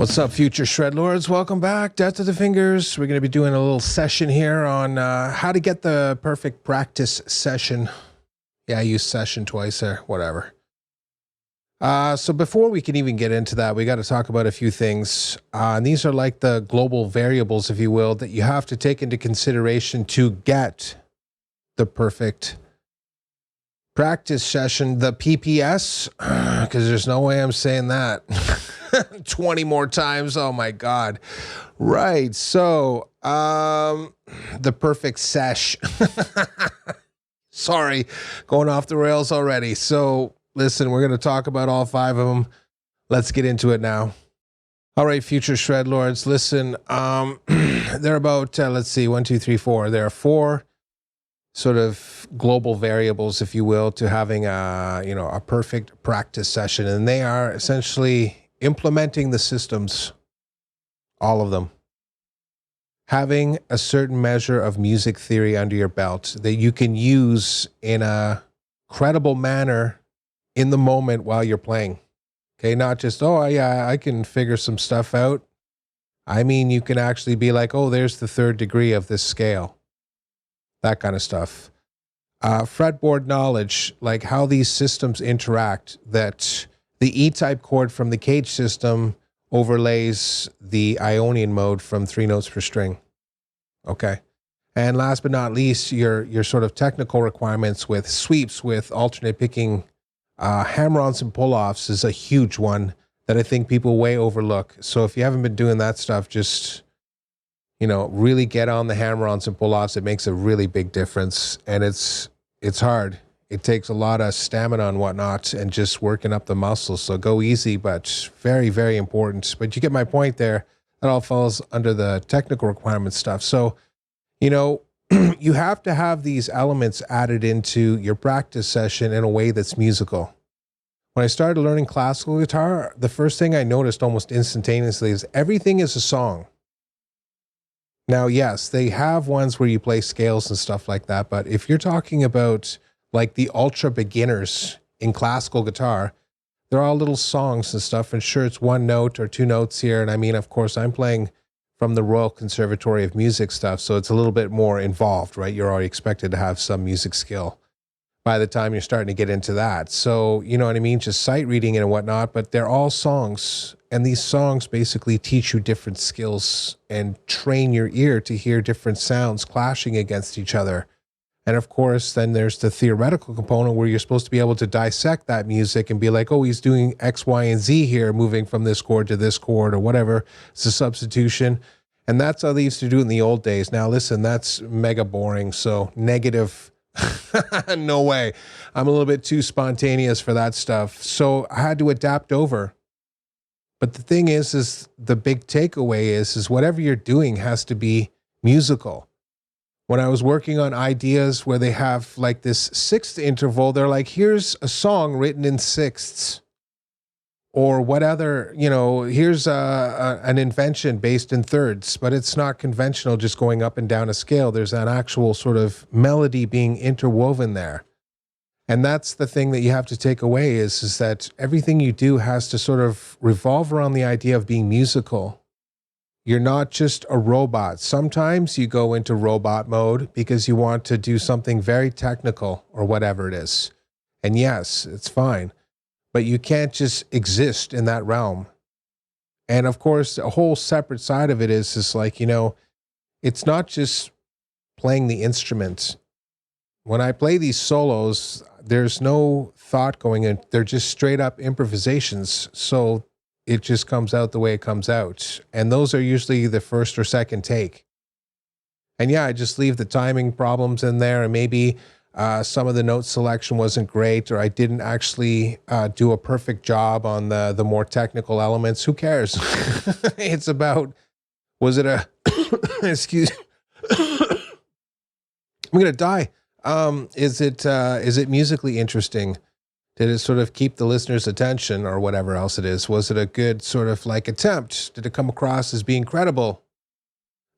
What's up, future shred lords? Welcome back. Death to the Fingers. We're going to be doing a little session here on how to get the perfect practice session. Yeah, I used session twice there, whatever. So before we can even get into that, we got to talk about a few things. And these are like the global variables, if you will, that you have to take into consideration to get the perfect practice session, the PPS, because there's no way I'm saying that 20 more times. Oh my God. Right. So, the perfect sesh. Sorry, going off the rails already. So listen, we're going to talk about all five of them. Let's get into it now. All right, future shred lords, listen, they're about, let's see, 1, 2, 3, 4. There are 4 sort of global variables, if you will, to having a perfect practice session. And they are essentially implementing the systems, all of them. Having a certain measure of music theory under your belt that you can use in a credible manner in the moment while you're playing. Okay, not just, oh yeah, I can figure some stuff out. I mean, you can actually be like, oh, there's the 3rd degree of this scale. That kind of stuff. Fretboard knowledge, like how these systems interact, that the E-type chord from the cage system overlays the Ionian mode from 3 notes per string. Okay. And last but not least, your sort of technical requirements with sweeps, with alternate picking, hammer-ons and pull-offs is a huge one that I think people way overlook. So if you haven't been doing that stuff, just, really get on the hammer-ons and pull-offs. It makes a really big difference. And it's hard. It takes a lot of stamina and whatnot and just working up the muscles. So go easy, but very, very important. But you get my point there. That all falls under the technical requirement stuff. So, you have to have these elements added into your practice session in a way that's musical. When I started learning classical guitar, the first thing I noticed almost instantaneously is everything is a song. Now, yes, they have ones where you play scales and stuff like that, but if you're talking about like the ultra beginners in classical guitar, they're all little songs and stuff, and sure, it's 1 note or 2 notes here, and I mean, of course, I'm playing from the Royal Conservatory of Music stuff, so it's a little bit more involved, right? You're already expected to have some music skill by the time you're starting to get into that. So, you know what I mean? Just sight reading and whatnot, but they're all songs. And these songs basically teach you different skills and train your ear to hear different sounds clashing against each other. And of course, then there's the theoretical component where you're supposed to be able to dissect that music and be like, oh, he's doing X, Y, and Z here, moving from this chord to this chord or whatever. It's a substitution. And that's how they used to do it in the old days. Now, listen, that's mega boring. So negative. No way. I'm a little bit too spontaneous for that stuff. So I had to adapt over. But the thing is the big takeaway is whatever you're doing has to be musical. When I was working on ideas where they have like this 6th interval, they're like, here's a song written in 6ths. Or what other, here's an invention based in 3rds, but it's not conventional just going up and down a scale. There's an actual sort of melody being interwoven there. And that's the thing that you have to take away is that everything you do has to sort of revolve around the idea of being musical. You're not just a robot. Sometimes you go into robot mode because you want to do something very technical or whatever it is. And yes, it's fine. But you can't just exist in that realm. And of course, a whole separate side of it is like, it's not just playing the instrument. When I play these solos, there's no thought going in. They're just straight up improvisations. So it just comes out the way it comes out. And those are usually the 1st or 2nd take. And yeah, I just leave the timing problems in there, and maybe some of the note selection wasn't great, or I didn't actually do a perfect job on the more technical elements. Who cares? It's about, was it a, excuse, I'm going to die. Is it musically interesting? Did it sort of keep the listener's attention or whatever else it is? Was it a good sort of like attempt? Did it come across as being credible?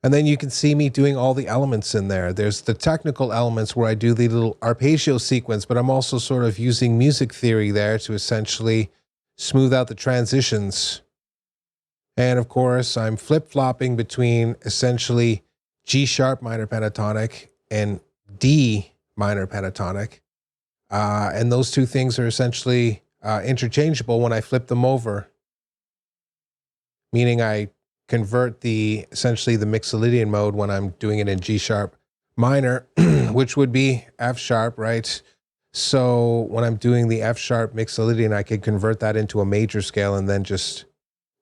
And then you can see me doing all the elements in there. There's the technical elements where I do the little arpeggio sequence, but I'm also sort of using music theory there to essentially smooth out the transitions And of course, I'm flip-flopping between essentially G sharp minor pentatonic and D minor pentatonic. And those two things are essentially interchangeable when I flip them over, meaning I convert essentially the Mixolydian mode when I'm doing it in G sharp minor, which would be F sharp, right? So when I'm doing the F sharp Mixolydian, I could convert that into a major scale and then just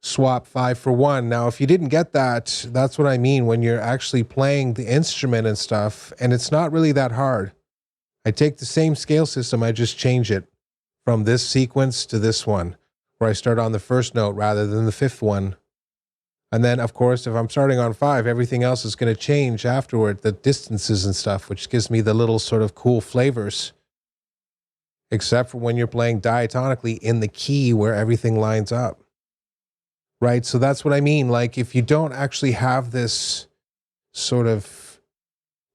swap 5 for 1. Now, if you didn't get that, that's what I mean when you're actually playing the instrument and stuff, and it's not really that hard. I take the same scale system, I just change it from this sequence to this one, where I start on the first note rather than the fifth one. And then, of course, if I'm starting on 5, everything else is going to change afterward, the distances and stuff, which gives me the little sort of cool flavors. Except for when you're playing diatonically in the key where everything lines up. Right? So that's what I mean. Like, if you don't actually have this sort of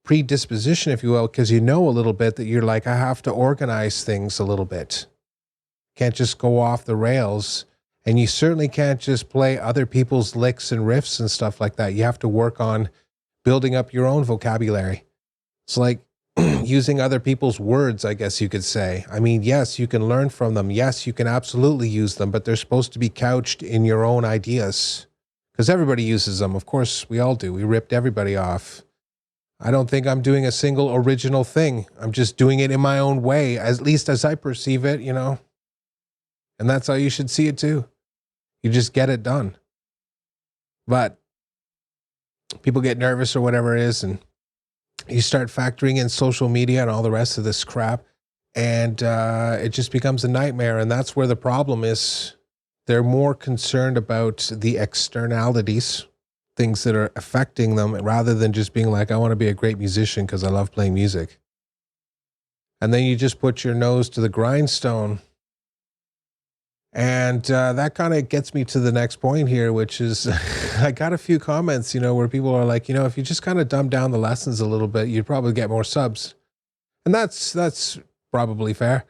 predisposition, if you will, because you know a little bit that you're like, I have to organize things a little bit. Can't just go off the rails. And you certainly can't just play other people's licks and riffs and stuff like that. You have to work on building up your own vocabulary. It's like using other people's words, I guess you could say. I mean, yes, you can learn from them. Yes, you can absolutely use them, but they're supposed to be couched in your own ideas. Because everybody uses them. Of course, we all do. We ripped everybody off. I don't think I'm doing a single original thing. I'm just doing it in my own way, at least as I perceive it, you know. And that's how you should see it too. You just get it done. But people get nervous or whatever it is, and you start factoring in social media and all the rest of this crap, and it just becomes a nightmare. And that's where the problem is. They're more concerned about the externalities, things that are affecting them, rather than just being like, I want to be a great musician because I love playing music. And then you just put your nose to the grindstone. And that kind of gets me to the next point here, which is I got a few comments, you know, where people are like, you know, if you just kind of dumb down the lessons a little bit, you'd probably get more subs. And that's probably fair.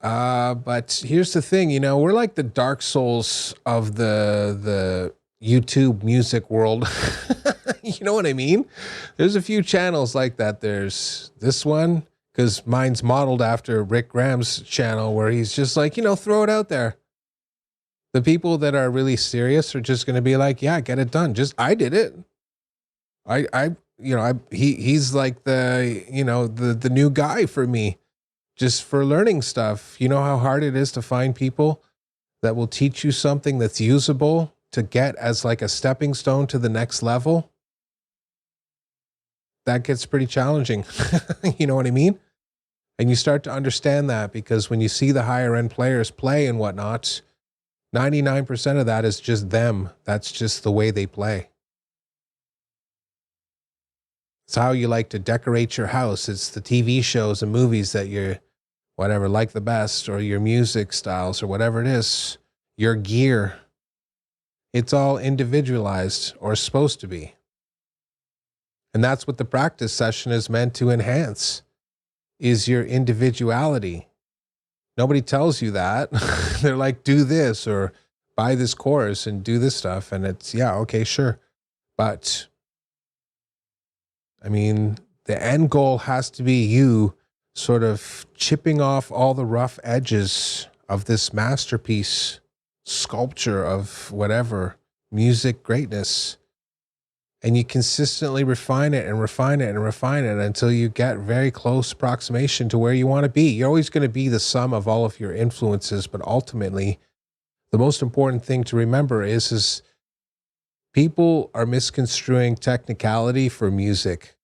But here's the thing, you know, we're like the Dark Souls of the YouTube music world. You know what I mean? There's a few channels like that. There's this one, because mine's modeled after Rick Graham's channel, where he's just like, you know, throw it out there. The people that are really serious are just going to be like, yeah, get it done. Just, I did it. He's like the, you know, the new guy for me, just for learning stuff. You know how hard it is to find people that will teach you something that's usable to get as like a stepping stone to the next level? That gets pretty challenging. You know what I mean? And you start to understand that, because when you see the higher end players play and whatnot, 99% of that is just them. That's just the way they play. It's how you like to decorate your house. It's the TV shows and movies that you're, whatever, like the best, or your music styles, or whatever it is, your gear. It's all individualized, or supposed to be. And that's what the practice session is meant to enhance, is your individuality. Nobody tells you that. They're like, do this, or buy this course and do this stuff. And it's, yeah, okay, sure. But I mean, the end goal has to be you sort of chipping off all the rough edges of this masterpiece, sculpture of whatever, music greatness. And you consistently refine it and refine it and refine it until you get very close approximation to where you want to be. You're always going to be the sum of all of your influences, but ultimately, the most important thing to remember is people are misconstruing technicality for music.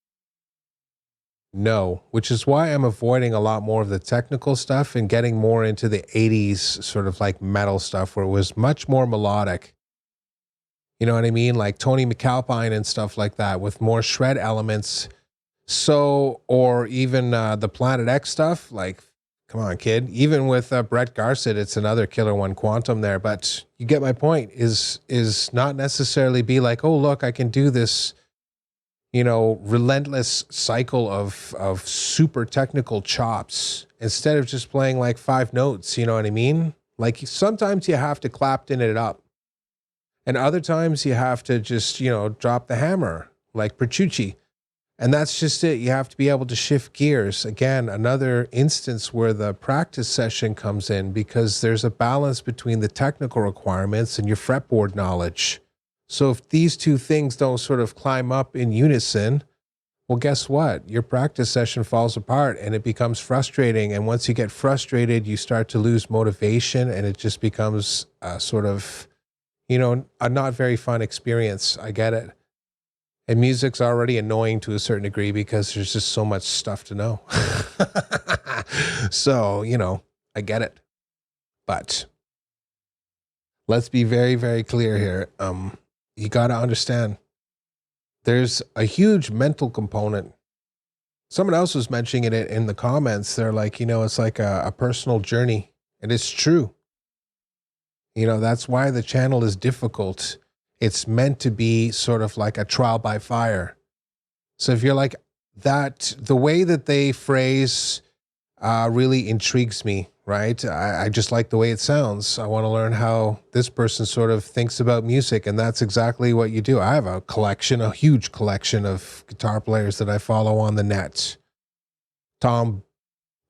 No, which is why I'm avoiding a lot more of the technical stuff and getting more into the 80s sort of like metal stuff, where it was much more melodic. You know what I mean? Like Tony McAlpine and stuff like that, with more shred elements. So, or even the Planet X stuff, like, come on, kid. Even with Brett Garsett, it's another killer one, Quantum there. But you get my point, is not necessarily be like, oh, look, I can do this, you know, relentless cycle of super technical chops, instead of just playing like 5 notes, you know what I mean? Like, sometimes you have to clapton it up. And other times you have to just, drop the hammer like Percucci. And that's just it. You have to be able to shift gears. Again, another instance where the practice session comes in, because there's a balance between the technical requirements and your fretboard knowledge. So if these two things don't sort of climb up in unison, well, guess what? Your practice session falls apart and it becomes frustrating. And once you get frustrated, you start to lose motivation, and it just becomes a sort of, a not very fun experience. I get it. And music's already annoying to a certain degree because there's just so much stuff to know. So, I get it. But let's be very, very clear here. You got to understand, there's a huge mental component. Someone else was mentioning it in the comments. They're like, it's like a personal journey. And it's true. That's why the channel is difficult. It's meant to be sort of like a trial by fire. So if you're like that, the way that they phrase really intrigues me, right? I just like the way it sounds. I want to learn how this person sort of thinks about music, and that's exactly what you do. I have a huge collection of guitar players that I follow on the net. Tom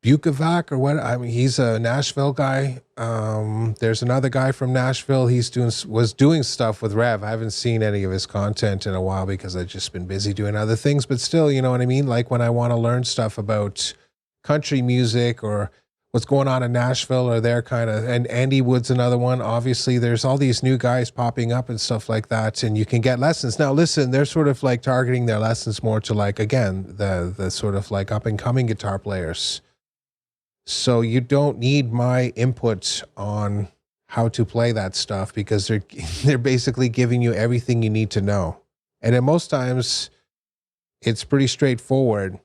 Bukovac, or what? I mean, he's a Nashville guy. There's another guy from Nashville. Was doing stuff with Rev. I haven't seen any of his content in a while because I've just been busy doing other things. But still, you know what I mean? Like when I want to learn stuff about country music or what's going on in Nashville, or their kind of, and Andy Wood's another one. Obviously, there's all these new guys popping up and stuff like that, and you can get lessons. Now, listen, they're sort of like targeting their lessons more to, like, again, the sort of like up and coming guitar players. So you don't need my input on how to play that stuff, because they're basically giving you everything you need to know. And then most times it's pretty straightforward.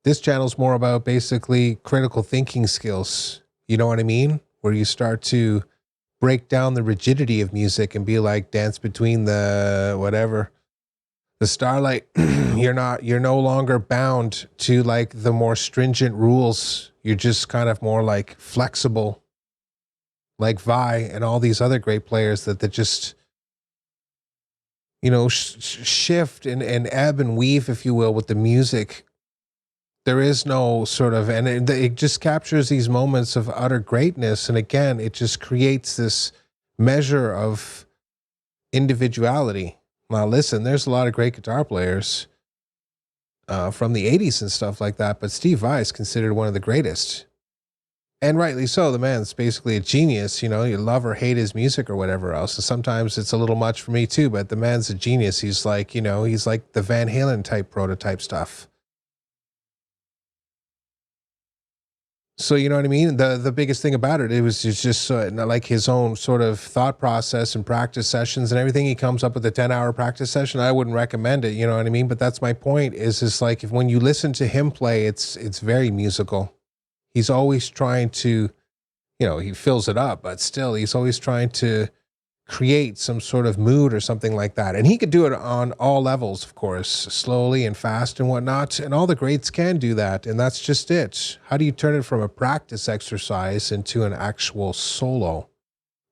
This channel's more about basically critical thinking skills. You know what I mean? Where you start to break down the rigidity of music and be like, dance between the whatever. The starlight, you're no longer bound to like the more stringent rules. You're just kind of more like flexible, like Vi and all these other great players that just, shift and ebb and weave, if you will, with the music. There is no sort of, and it just captures these moments of utter greatness. And again, it just creates this measure of individuality. Now, listen, there's a lot of great guitar players from the 80s and stuff like that, but Steve Vai is considered one of the greatest. And rightly so. The man's basically a genius. You love or hate his music or whatever else. And sometimes it's a little much for me too, but the man's a genius. He's like, he's like the Van Halen type prototype stuff. So, you know what I mean? The biggest thing about it was just like his own sort of thought process and practice sessions and everything. He comes up with a 10-hour practice session. I wouldn't recommend it, you know what I mean? But that's my point, is like, when you listen to him play, it's very musical. He's always trying to, he fills it up, but still he's always trying to create some sort of mood or something like that. And he could do it on all levels, of course, slowly and fast and whatnot. And all the greats can do that. And that's just it. How do you turn it from a practice exercise into an actual solo?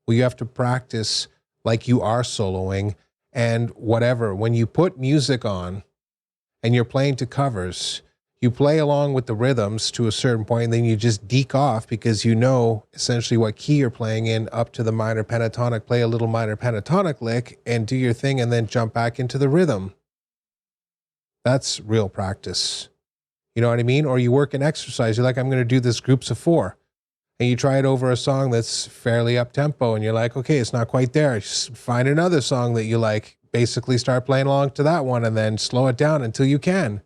Well, you have to practice like you are soloing and whatever. When you put music on and you're playing to covers, you play along with the rhythms to a certain point, and then you just deke off because you know essentially what key you're playing in up to the minor pentatonic. Play a little minor pentatonic lick and do your thing, and then jump back into the rhythm. That's real practice. You know what I mean? Or you work an exercise. You're like, I'm going to do this groups of 4. And you try it over a song that's fairly up-tempo, and you're like, okay, it's not quite there. Just find another song that you like. Basically start playing along to that one, and then slow it down until you can.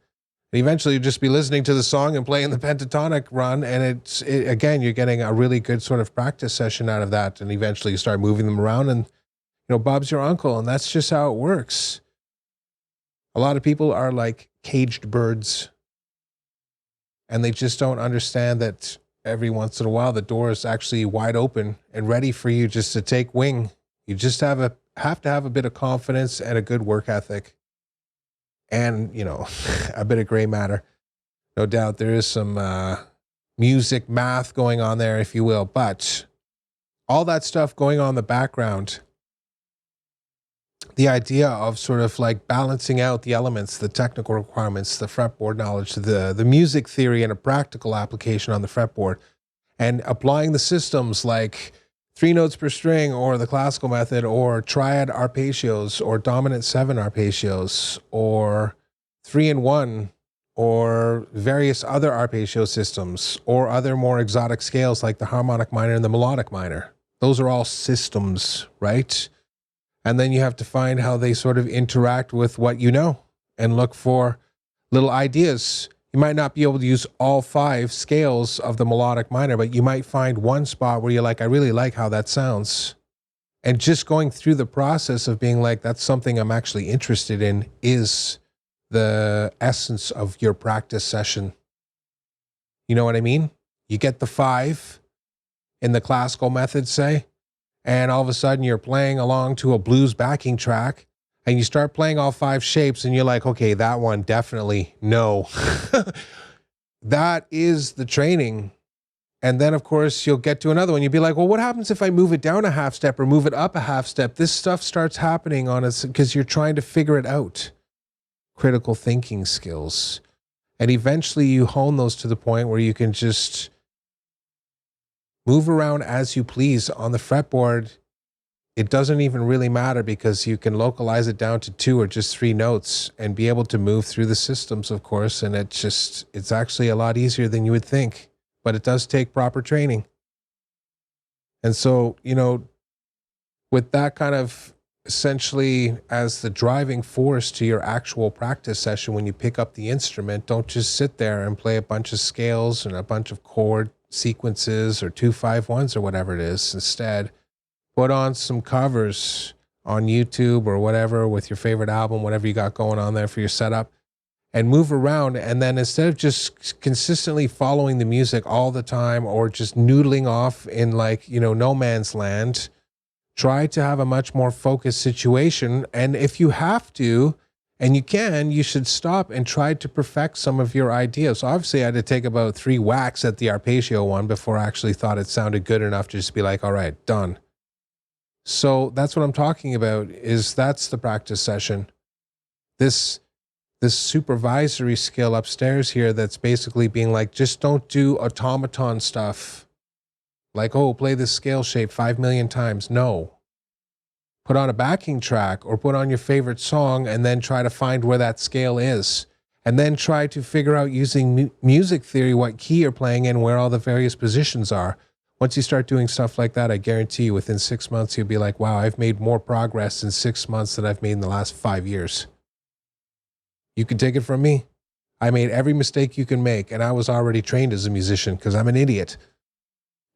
Eventually you'll just be listening to the song and playing the pentatonic run, and again, you're getting a really good sort of practice session out of that, and eventually you start moving them around, and Bob's your uncle, and that's just how it works. A lot of people are like caged birds, and they just don't understand that every once in a while the door is actually wide open and ready for you just to take wing. You just have to have a bit of confidence and a good work ethic. And, a bit of gray matter. No doubt there is some music math going on there, if you will. But all that stuff going on in the background, the idea of sort of like balancing out the elements, the technical requirements, the fretboard knowledge, the music theory and a practical application on the fretboard, and applying the systems like 3 notes per string or the classical method or triad arpeggios or dominant 7 arpeggios or 3-in-1 or various other arpeggio systems or other more exotic scales like the harmonic minor and the melodic minor. Those are all systems, right? And then you have to find how they sort of interact with what you know and look for little ideas. You might not be able to use all 5 scales of the melodic minor, but you might find one spot where you're like, I really like how that sounds. And just going through the process of being like, that's something I'm actually interested in is the essence of your practice session. You know what I mean? You get the 5 in the classical method, say, and all of a sudden you're playing along to a blues backing track and you start playing all 5 shapes and you're like, okay, that one definitely no. That is the training. And then of course you'll get to another one. You'll be like, well, what happens if I move it down a half step or move it up a half step? This stuff starts happening on us because you're trying to figure it out. Critical thinking skills. And eventually you hone those to the point where you can just move around as you please on the fretboard. It doesn't even really matter because you can localize it down to 2 or just 3 notes and be able to move through the systems, of course. And it's actually a lot easier than you would think, but it does take proper training. And so, you know, with that kind of essentially as the driving force to your actual practice session, when you pick up the instrument, don't just sit there and play a bunch of scales and a bunch of chord sequences or 2-5-1s or whatever it is. Instead, put on some covers on YouTube or whatever with your favorite album, whatever you got going on there for your setup, and move around. And then instead of just consistently following the music all the time or just noodling off in like, you know, no man's land, try to have a much more focused situation. And if you have to, and you can, you should stop and try to perfect some of your ideas. So obviously I had to take about 3 whacks at the arpeggio one before I actually thought it sounded good enough to just be like, all right, done. So that's what I'm talking about, is that's the practice session. This supervisory skill upstairs here that's basically being like, just don't do automaton stuff. Like, oh, play this scale shape 5 million times. No. Put on a backing track or put on your favorite song and then try to find where that scale is. And then try to figure out using music theory what key you're playing in, where all the various positions are. Once you start doing stuff like that, I guarantee you within 6 months, you'll be like, wow, I've made more progress in 6 months than I've made in the last 5 years. You can take it from me. I made every mistake you can make, and I was already trained as a musician because I'm an idiot.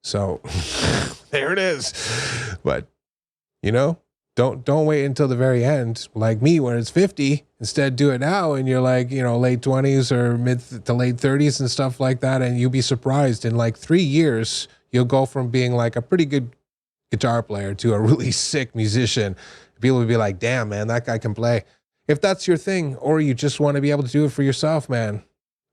So there it is. But, you know, don't wait until the very end, like me, when it's 50. Instead, do it now, and you're like, you know, late 20s or mid to late 30s and stuff like that, and you'll be surprised in like 3 years. You'll go from being like a pretty good guitar player to a really sick musician. People will be like, damn, man, that guy can play. If that's your thing, or you just want to be able to do it for yourself, man.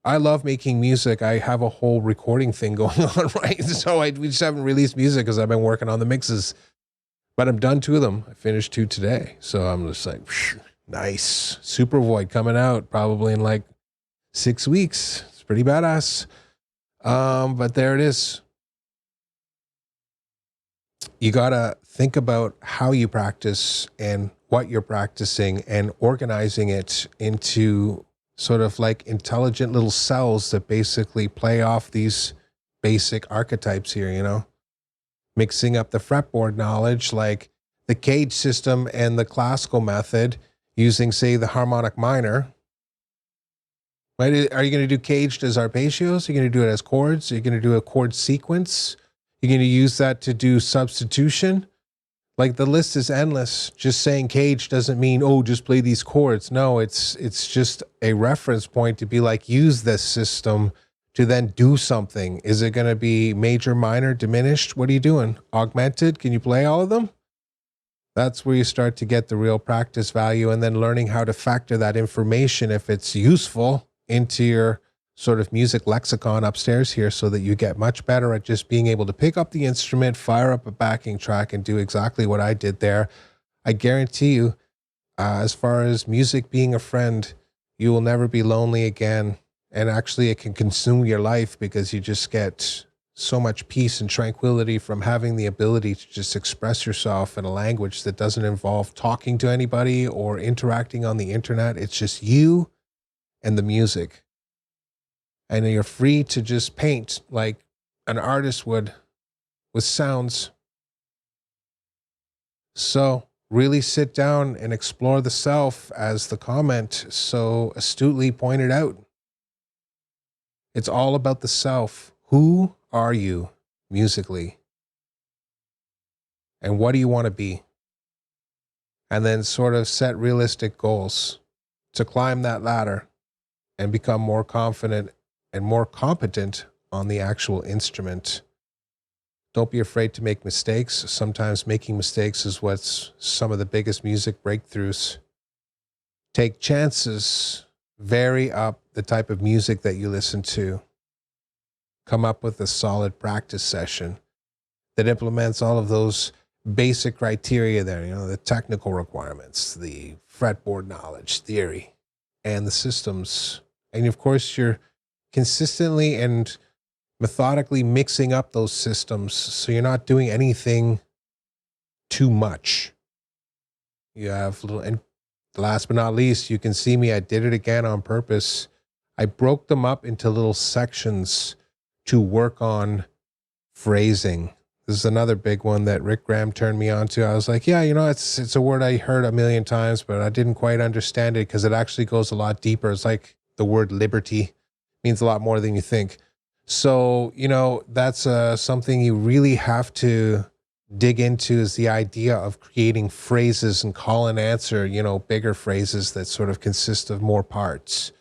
I love making music. I have a whole recording thing going on, right? So we just haven't released music because I've been working on the mixes. But I'm done 2 of them. I finished 2 today. So I'm just like, nice. Super Void coming out probably in like 6 weeks. It's pretty badass. But there it is. You got to think about how you practice and what you're practicing and organizing it into sort of like intelligent little cells that basically play off these basic archetypes here, you know? Mixing up the fretboard knowledge, like the cage system and the classical method using, say, the harmonic minor. Right? Are you going to do caged as arpeggios? Are you going to do it as chords? Are you going to do a chord sequence? You're going to use that to do substitution? Like the list is endless. Just saying cage doesn't mean, oh, just play these chords. No, it's just a reference point to be like, use this system to then do something. Is it going to be major, minor, diminished? What are you doing? Augmented? Can you play all of them? That's where you start to get the real practice value, and then learning how to factor that information, if it's useful, into your sort of music lexicon upstairs here, so that you get much better at just being able to pick up the instrument, fire up a backing track, and do exactly what I did there. I guarantee you As far as music being a friend, you will never be lonely again. And actually, it can consume your life because you just get so much peace and tranquility from having the ability to just express yourself in a language that doesn't involve talking to anybody or interacting on the internet. It's just you and the music. And you're free to just paint like an artist would with sounds. So really sit down and explore the self, as the comment so astutely pointed out. It's all about the self. Who are you musically? And what do you want to be? And then sort of set realistic goals to climb that ladder and become more confident and more competent on the actual instrument. Don't be afraid to make mistakes. Sometimes making mistakes is what's some of the biggest music breakthroughs. Take chances. Vary up the type of music that you listen to. Come up with a solid practice session that implements all of those basic criteria there, you know, the technical requirements, the fretboard knowledge, theory, and the systems. And of course, you're consistently and methodically mixing up those systems so you're not doing anything too much. You have little, and last but not least, you can see me, I did it again on purpose. I broke them up into little sections to work on phrasing. This is another big one that Rick Graham turned me on to. I was like, yeah, you know, it's a word I heard a million times, but I didn't quite understand it because it actually goes a lot deeper. It's like the word liberty. It means a lot more than you think. So, you know, that's something you really have to dig into, is the idea of creating phrases and call and answer, you know, bigger phrases that sort of consist of more parts.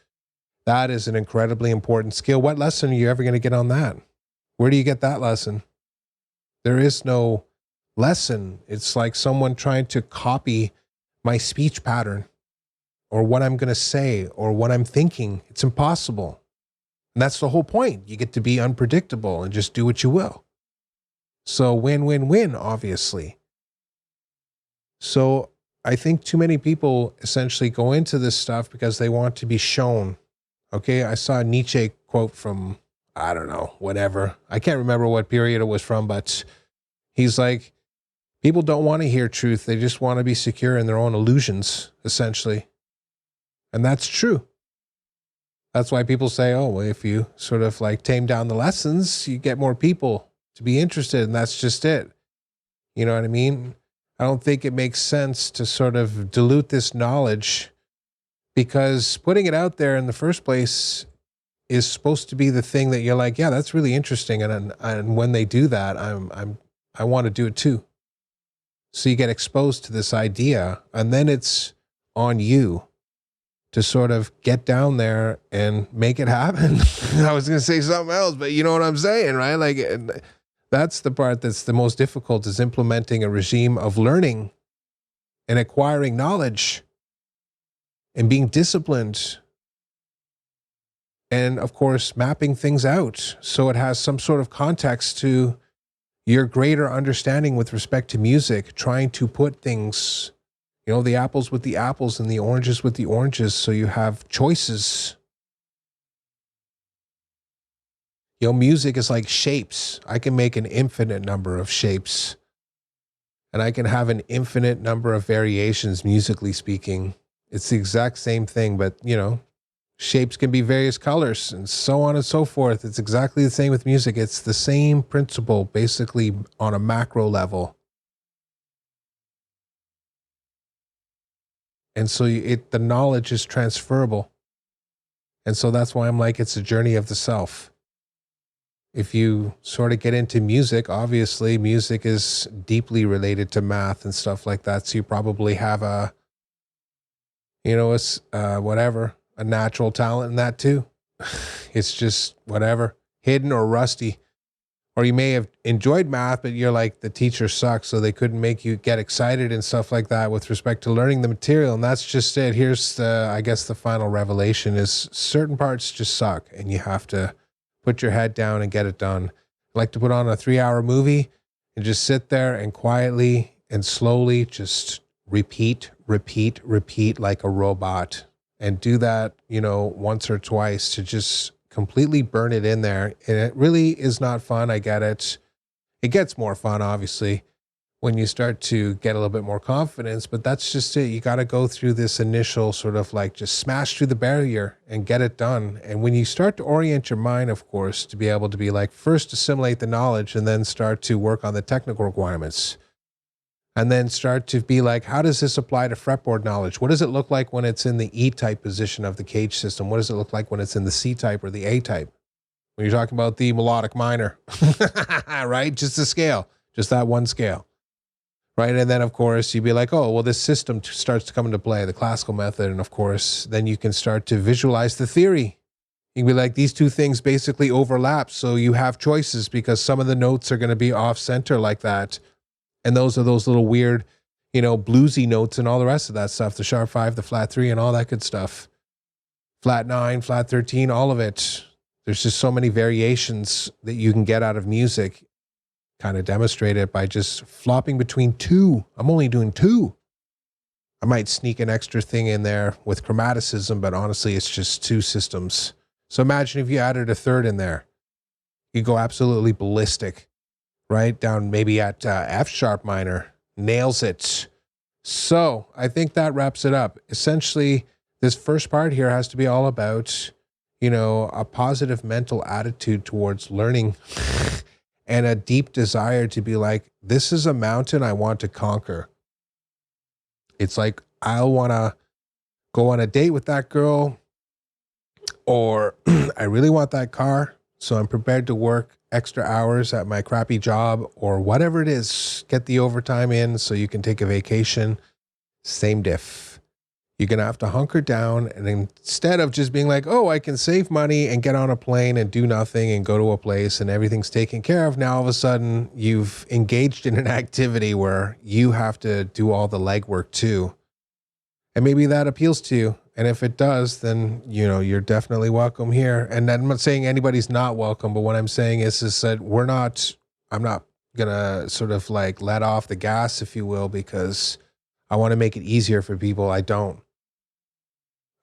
That is an incredibly important skill. What lesson are you ever going to get on that? Where do you get that lesson? There is no lesson. It's like someone trying to copy my speech pattern or what I'm going to say or what I'm thinking. It's impossible. And that's the whole point. You get to be unpredictable and just do what you will. So win, win, win, obviously. So I think too many people essentially go into this stuff because they want to be shown. Okay, I saw a Nietzsche quote from, I don't know, whatever. I can't remember what period it was from, but he's like, people don't want to hear truth. They just want to be secure in their own illusions, essentially. And that's true. That's why people say, oh, well, if you sort of like tame down the lessons, you get more people to be interested. And that's just it. You know what I mean? I don't think it makes sense to sort of dilute this knowledge, because putting it out there in the first place is supposed to be the thing that you're like, yeah, that's really interesting. And when they do that, I want to do it too. So you get exposed to this idea, and then it's on you to sort of get down there and make it happen. I was going to say something else, but you know what I'm saying, right? Like, that's the part that's the most difficult, is implementing a regime of learning and acquiring knowledge and being disciplined. And of course, mapping things out so it has some sort of context to your greater understanding with respect to music, trying to put things, you know, the apples with the apples and the oranges with the oranges, so you have choices. You know, music is like shapes. I can make an infinite number of shapes, and I can have an infinite number of variations, musically speaking. It's the exact same thing, but, you know, shapes can be various colors and so on and so forth. It's exactly the same with music. It's the same principle, basically, on a macro level. And so the knowledge is transferable. And so that's why I'm like, it's a journey of the self. If you sort of get into music, obviously music is deeply related to math and stuff like that. So you probably have a, you know, a natural talent in that too. It's just whatever, hidden or rusty. Or you may have enjoyed math, but you're like, the teacher sucks, so they couldn't make you get excited and stuff like that with respect to learning the material. And that's just it. Here's I guess the final revelation is certain parts just suck, and you have to put your head down and get it done. I like to put on a 3-hour movie and just sit there and quietly and slowly just repeat, repeat, repeat like a robot, and do that, you know, once or twice to just completely burn it in there. And it really is not fun. I get it. It gets more fun, obviously, when you start to get a little bit more confidence, but that's just it. You got to go through this initial sort of like just smash through the barrier and get it done. And when you start to orient your mind, of course, to be able to be like, first assimilate the knowledge and then start to work on the technical requirements. And then start to be like, how does this apply to fretboard knowledge? What does it look like when it's in the E-type position of the cage system? What does it look like when it's in the C-type or the A-type? When you're talking about the melodic minor, right? Just the scale, just that one scale. Right. And then, of course, you'd be like, oh, well, this system starts to come into play, the classical method. And of course, then you can start to visualize the theory. You can be like, these two things basically overlap. So you have choices because some of the notes are going to be off center like that. And those are those little weird, you know, bluesy notes and all the rest of that stuff, the sharp 5, the flat 3 and all that good stuff. Flat 9, flat 13, all of it. There's just so many variations that you can get out of music. Kind of demonstrate it by just flopping between two. I'm only doing two. I might sneak an extra thing in there with chromaticism, but honestly, it's just two systems. So imagine if you added a third in there. You go absolutely ballistic, right? Down maybe at F sharp minor. Nails it. So I think that wraps it up. Essentially, this first part here has to be all about, you know, a positive mental attitude towards learning. And a deep desire to be like, this is a mountain I want to conquer. It's like, I'll want to go on a date with that girl, or I really want that car, so I'm prepared to work extra hours at my crappy job, or whatever it is, get the overtime in so you can take a vacation. Same diff. You're going to have to hunker down, and instead of just being like, oh, I can save money and get on a plane and do nothing and go to a place and everything's taken care of, now all of a sudden you've engaged in an activity where you have to do all the legwork too. And maybe that appeals to you. And if it does, then, you know, you're definitely welcome here. And I'm not saying anybody's not welcome, but what I'm saying is that I'm not going to sort of like let off the gas, if you will, because I want to make it easier for people. I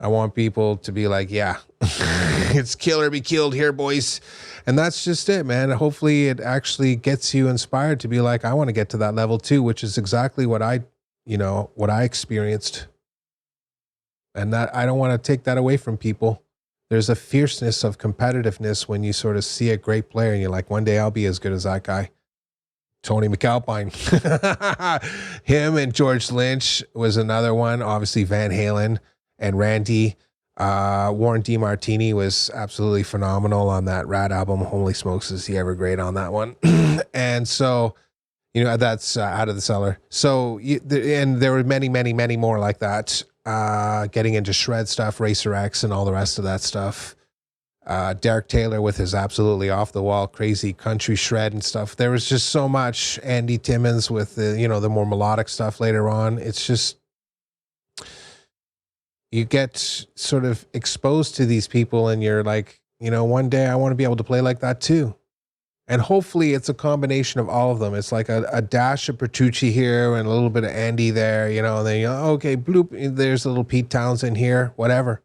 want people to be like, yeah, it's kill or be killed here, boys. And that's just it, man. Hopefully it actually gets you inspired to be like, I want to get to that level too, which is exactly what I experienced. And that I don't want to take that away from people. There's a fierceness of competitiveness when you sort of see a great player and you're like, one day I'll be as good as that guy. Tony McAlpine. Him and George Lynch was another one. Obviously Van Halen and Randy. Warren DeMartini was absolutely phenomenal on that Rat album. Holy smokes, is he ever great on that one. And so, you know, that's Out of the Cellar. So, and there were many, many, many more like that. Getting into shred stuff, Racer X and all the rest of that stuff. Derek Taylor with his absolutely off the wall crazy country shred and stuff. There was just so much. Andy Timmons with the, you know, the more melodic stuff later on. It's just, you get sort of exposed to these people and you're like, you know, one day I want to be able to play like that too. And hopefully it's a combination of all of them. It's like a dash of Petrucci here and a little bit of Andy there, you know, and then, you know, okay, bloop, there's a little Pete Townsend here, whatever.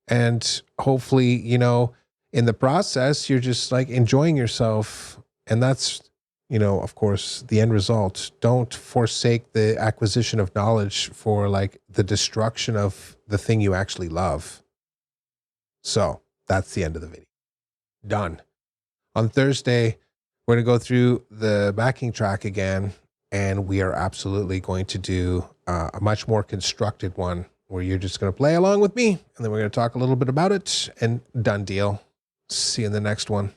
And hopefully, you know, in the process, you're just like enjoying yourself. And that's, you know, of course, the end result. Don't forsake the acquisition of knowledge for like the destruction of the thing you actually love. So that's the end of the video. Done. On Thursday, we're going to go through the backing track again, and we are absolutely going to do a much more constructed one where you're just going to play along with me, and then we're going to talk a little bit about it, and done deal. See you in the next one.